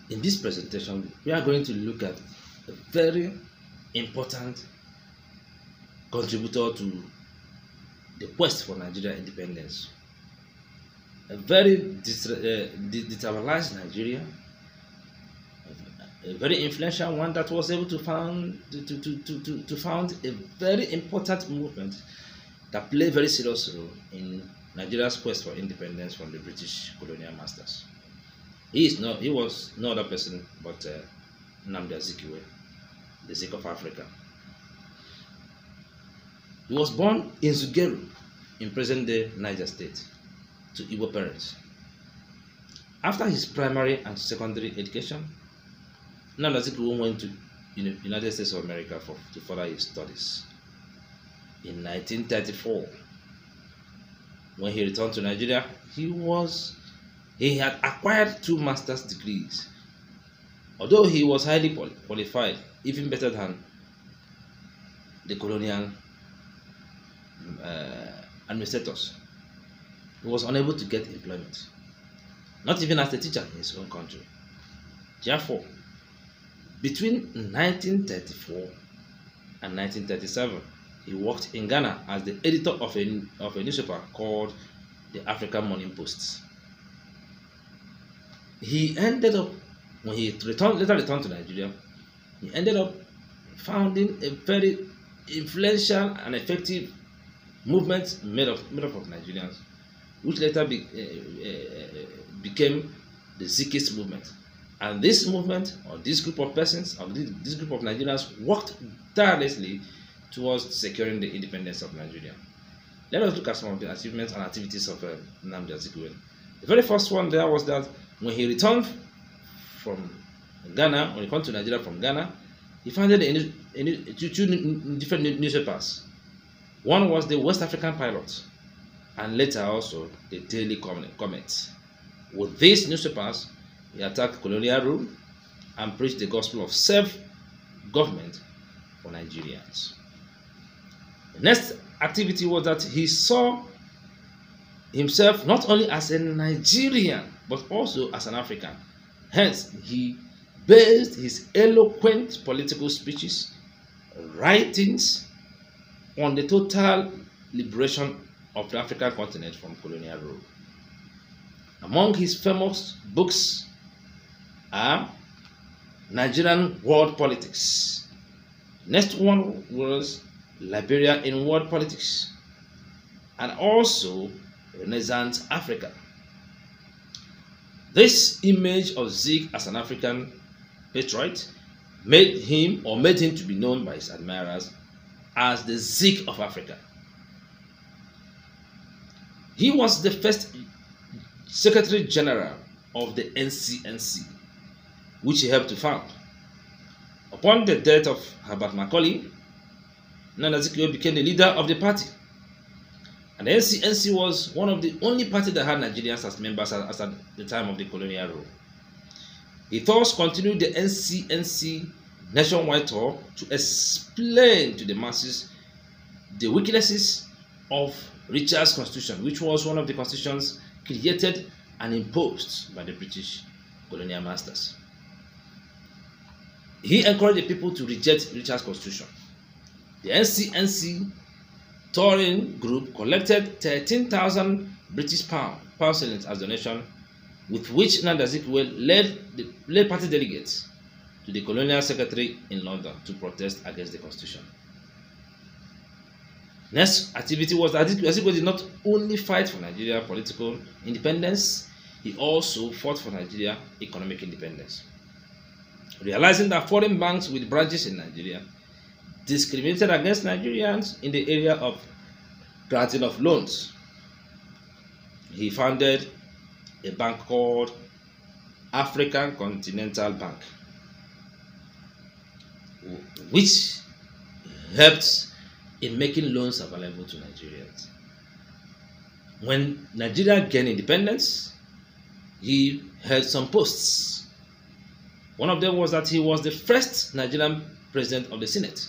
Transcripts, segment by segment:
In this presentation, we are going to look at a very important contributor to the quest for Nigeria independence. A very detribalised Nigeria, a very influential one that was able to found a very important movement that played a very serious role in Nigeria's quest for independence from the British colonial masters. He was no other person but Nnamdi Azikiwe, the Zik of Africa. He was born in Zugeru, in present-day Niger State, to Igbo parents. After his primary and secondary education, Nnamdi Azikiwe went to the United States of America to further his studies. In 1934, when he returned to Nigeria, he had acquired 2 master's degrees. Although he was highly qualified, even better than the colonial administrators, he was unable to get employment, not even as a teacher in his own country. Therefore, between 1934 and 1937, he worked in Ghana as the editor of a newspaper called the African Morning Post. He ended up, when he later returned to Nigeria, he ended up founding a very influential and effective movement made up of Nigerians, which later became the Zikist movement. And this movement, or this group of persons, or this group of Nigerians, worked tirelessly towards securing the independence of Nigeria. Let us look at some of the achievements and activities of Nnamdi Azikiwe. The very first one there was that when he returned from Ghana, when he came to Nigeria from Ghana, he founded two different newspapers. One was the West African Pilot, and later also the Daily Comet. With these newspapers, he attacked colonial rule and preached the gospel of self-government for Nigerians. The next activity was that he saw himself not only as a Nigerian but also as an African. Hence, he based his eloquent political speeches, writings on the total liberation of the African continent from colonial rule. Among his famous books are Nigerian World Politics. Next one was Liberia in World Politics, and also Renaissance Africa. This image of Zik as an African patriot made him to be known by his admirers as the Zik of Africa. He was the first Secretary General of the NCNC, which he helped to found. Upon the death of Herbert Macaulay, Nnamdi Azikiwe became the leader of the party. And the NCNC was one of the only parties that had Nigerians as members as at the time of the colonial rule. He thus continued the NCNC nationwide tour to explain to the masses the weaknesses of Richard's constitution, which was one of the constitutions created and imposed by the British colonial masters. He encouraged the people to reject Richard's constitution. The NCNC touring group collected 13,000 British pound sterling as donation, with which Nnamdi Azikiwe led party delegates to the colonial secretary in London to protest against the constitution. Next activity was that Azikiwe did not only fight for Nigeria political independence, he also fought for Nigeria economic independence. Realizing that foreign banks with branches in Nigeria discriminated against Nigerians in the area of granting of loans, he founded a bank called African Continental Bank, which helped in making loans available to Nigerians. When Nigeria gained independence, he held some posts. One of them was that he was the first Nigerian president of the Senate.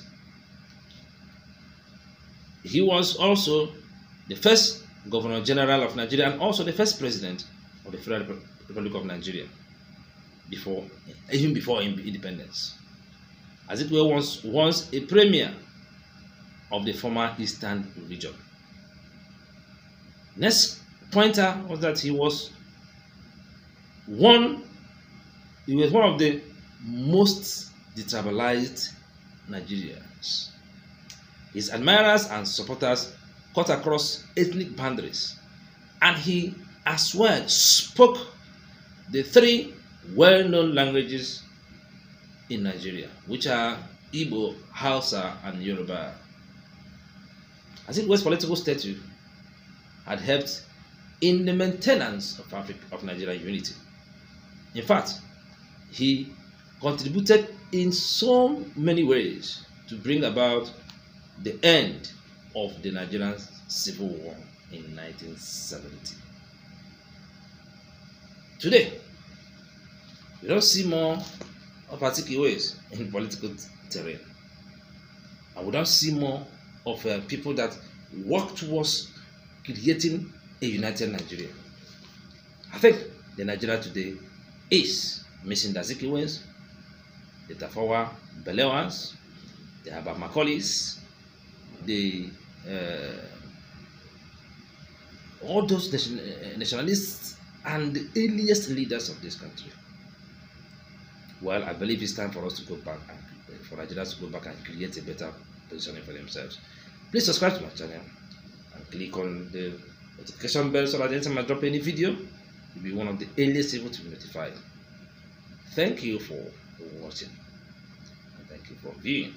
He was also the first Governor General of Nigeria and also the first president of the Federal Republic of Nigeria. even before independence. Azikiwe was once a premier of the former Eastern region. Next pointer was that he was one of the most detribalised Nigerians. His admirers and supporters cut across ethnic boundaries, and he as well spoke the three well-known languages in Nigeria, which are Igbo, Hausa, and Yoruba. Azikiwe's political stature had helped in the maintenance of Nigerian unity. In fact, he contributed in so many ways to bring about the end of the Nigerian Civil War in 1970. Today, we don't see more of Azikiwe in political terrain, and we don't see more of people that work towards creating a united Nigeria. I think the Nigeria today is missing the Azikiwes, the Tafawa Belewans, the Abba Macaulays, all those nationalists and the earliest leaders of this country. Well, I believe it's time for us to go back and for Nigerians to go back and create a better positioning for themselves. Please subscribe to my channel and click on the notification bell so that anytime I drop any video, you'll be one of the earliest people to be notified. Thank you for watching and thank you for viewing.